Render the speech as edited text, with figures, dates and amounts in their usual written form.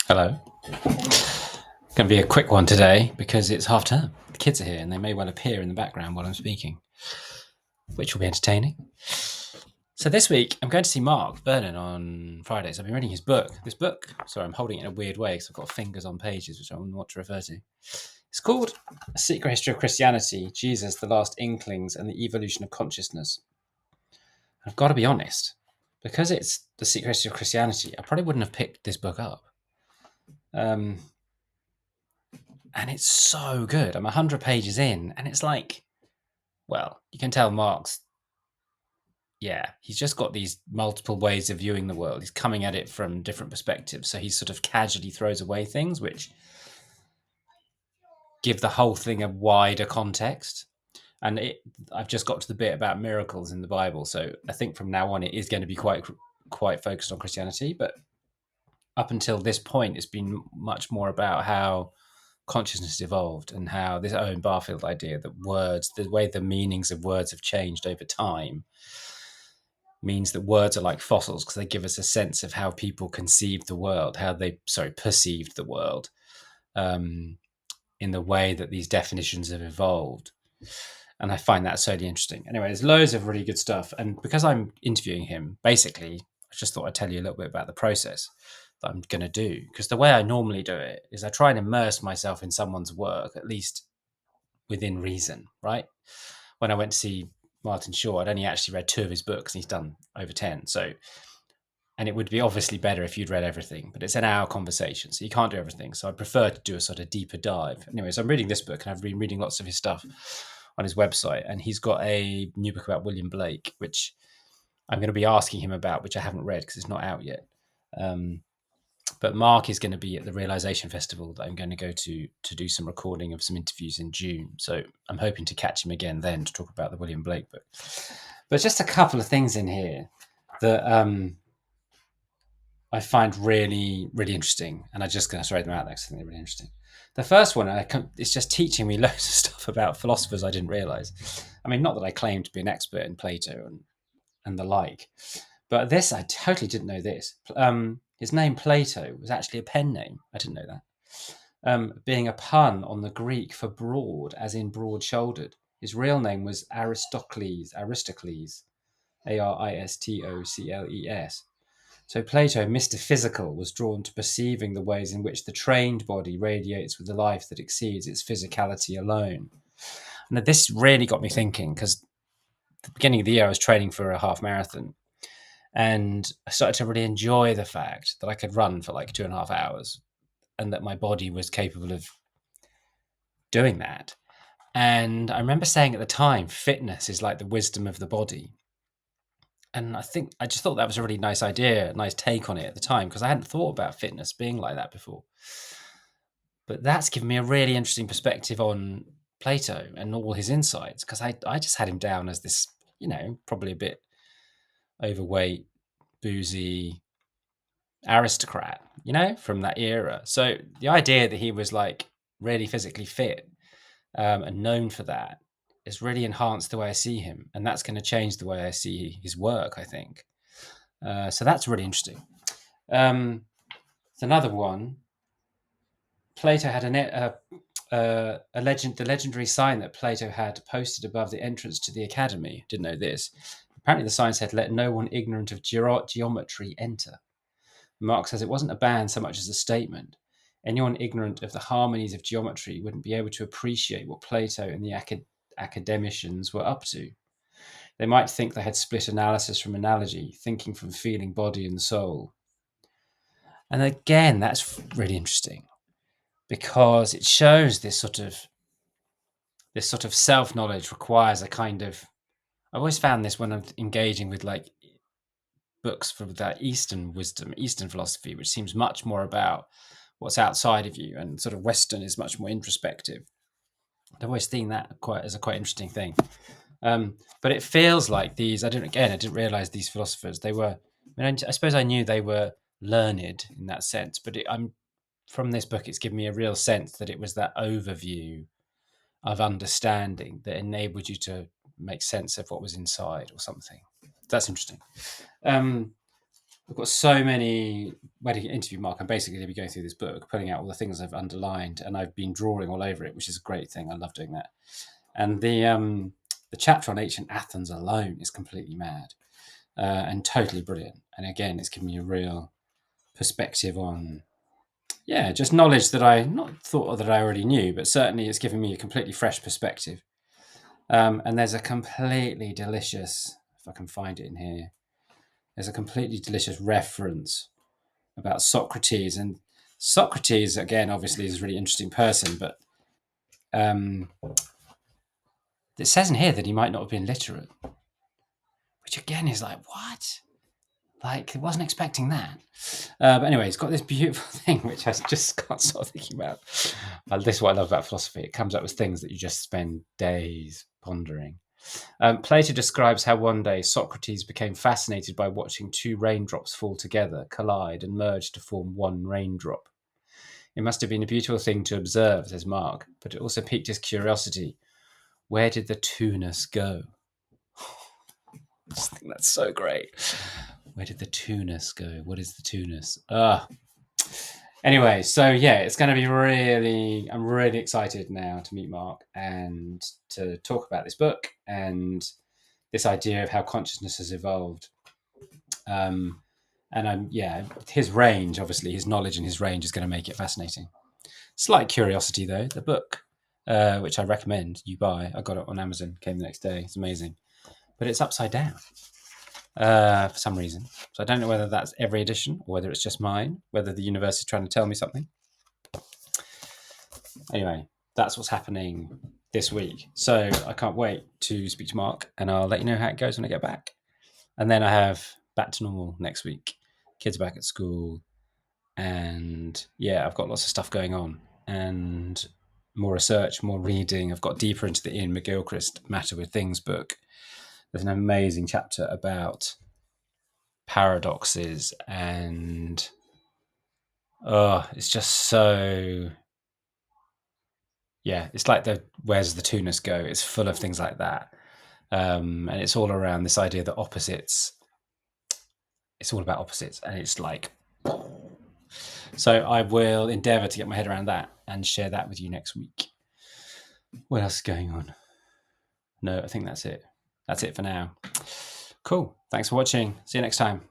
Hello. It's going to be a quick one today because it's half term. The kids are here and they may well appear in the background while I'm speaking, which will be entertaining. So this week I'm going to see Vernon on Fridays. I've been reading his book. This book, sorry, I'm holding it in a weird way because I've got fingers on pages, which I don't know what to refer to. It's called A Secret History of Christianity, Jesus, the Last Inklings, and the Evolution of Consciousness. I've got to be honest, because it's The Secret History of Christianity, I probably wouldn't have picked this book up. And it's so good. I'm 100 pages in, and it's like, well, you can tell he's just got these multiple ways of viewing the world. He's coming at it from different perspectives. So he sort of casually throws away things which give the whole thing a wider context. And I've just got to the bit about miracles in the Bible. So I think from now on, it is going to be quite focused on Christianity. But up until this point, it's been much more about how consciousness evolved and how this Owen Barfield idea that words, the way the meanings of words have changed over time, means that words are like fossils because they give us a sense of how people conceived the world, perceived the world, in the way that these definitions have evolved. And I find that so interesting. Anyway, there's loads of really good stuff. And because I'm interviewing him, basically, I just thought I'd tell you a little bit about the process that I'm going to do. Because the way I normally do it is I try and immerse myself in someone's work, at least within reason, right? When I went to see Martin Shaw, I'd only actually read 2 of his books, and he's done over 10. So, and it would be obviously better if you'd read everything, but it's an hour conversation, so you can't do everything. So I prefer to do a sort of deeper dive. Anyway, so I'm reading this book, and I've been reading lots of his stuff on his website, and he's got a new book about William Blake, which I'm going to be asking him about, which I haven't read because it's not out yet. But Mark is going to be at the Realization Festival that I'm going to go to do some recording of some interviews in June. So I'm hoping to catch him again then to talk about the William Blake book. But just a couple of things in here that I find really, really interesting. And I'm just going to throw them out there because I think they're really interesting. The first one, it's just teaching me loads of stuff about philosophers I didn't realize. I mean, not that I claim to be an expert in Plato and the like, but this, I totally didn't know this. His name Plato was actually a pen name. I didn't know that. Being a pun on the Greek for broad, as in broad-shouldered. His real name was Aristocles, Aristocles. So Plato, Mr. Physical, was drawn to perceiving the ways in which the trained body radiates with a life that exceeds its physicality alone. And this really got me thinking, because at the beginning of the year I was training for a half marathon, and I started to really enjoy the fact that I could run for like 2.5 hours and that my body was capable of doing that. And I remember saying at the time, fitness is like the wisdom of the body. And I just thought that was a really nice idea, a nice take on it at the time, because I hadn't thought about fitness being like that before. But that's given me a really interesting perspective on Plato and all his insights, because I just had him down as this, probably a bit overweight, boozy aristocrat, from that era. So the idea that he was like really physically fit and known for that has really enhanced the way I see him, and that's going to change the way I see his work, I think. So that's really interesting. It's another one. Plato had the legendary sign that Plato had posted above the entrance to the academy. Didn't know this. Apparently, the sign said, "Let no one ignorant of geometry enter." Marx says it wasn't a ban so much as a statement. Anyone ignorant of the harmonies of geometry wouldn't be able to appreciate what Plato and the academicians were up to. They might think they had split analysis from analogy, thinking from feeling, body, and soul. And again, that's really interesting because it shows this sort of self-knowledge requires a kind of. I've always found this when I'm engaging with like books from that Eastern wisdom, Eastern philosophy, which seems much more about what's outside of you, and sort of Western is much more introspective. I've always seen that as a quite interesting thing. But it feels like these. I didn't realize these philosophers. They were. I suppose I knew they were learned in that sense, but I'm from this book. It's given me a real sense that it was that overview of understanding that enabled you to make sense of what was inside or something. That's interesting. I've got so many wedding interview, Mark. I'm basically going to be going through this book, pulling out all the things I've underlined, and I've been drawing all over it, which is a great thing. I love doing that. And the chapter on ancient Athens alone is completely mad and totally brilliant. And again, it's given me a real perspective on, yeah, just knowledge that I not thought that I already knew, but certainly it's given me a completely fresh perspective. And there's a completely delicious, if I can find it in here, there's a completely delicious reference about Socrates. And Socrates, again, obviously is a really interesting person, but it says in here that he might not have been literate, which again is like, what? Like, I wasn't expecting that. But anyway, it's got this beautiful thing, which I just can't stop thinking about. This is what I love about philosophy. It comes up with things that you just spend days pondering. Plato describes how one day Socrates became fascinated by watching two raindrops fall together, collide, and merge to form one raindrop. It must have been a beautiful thing to observe, says Mark, but it also piqued his curiosity. Where did the two-ness go? I just think that's so great. Where did the two-ness go? What is the two-ness? Anyway, so yeah, it's going to be I'm really excited now to meet Mark and to talk about this book and this idea of how consciousness has evolved. His range, obviously, his knowledge and his range is going to make it fascinating. Slight curiosity, though, the book, which I recommend you buy. I got it on Amazon, came the next day. It's amazing. But it's upside down for some reason. So I don't know whether that's every edition or whether it's just mine, whether the universe is trying to tell me something. Anyway, that's what's happening this week. So I can't wait to speak to Mark, and I'll let you know how it goes when I get back. And then I have back to normal next week. Kids back at school. And yeah, I've got lots of stuff going on and more research, more reading. I've got deeper into the Ian McGilchrist Matter with Things book. There's an amazing chapter about paradoxes and it's just so, yeah, it's like where's the two-ness go? It's full of things like that. And it's all around this idea that opposites, it's all about opposites, and it's like, so I will endeavour to get my head around that and share that with you next week. What else is going on? No, I think that's it. That's it for now. Cool. Thanks for watching. See you next time.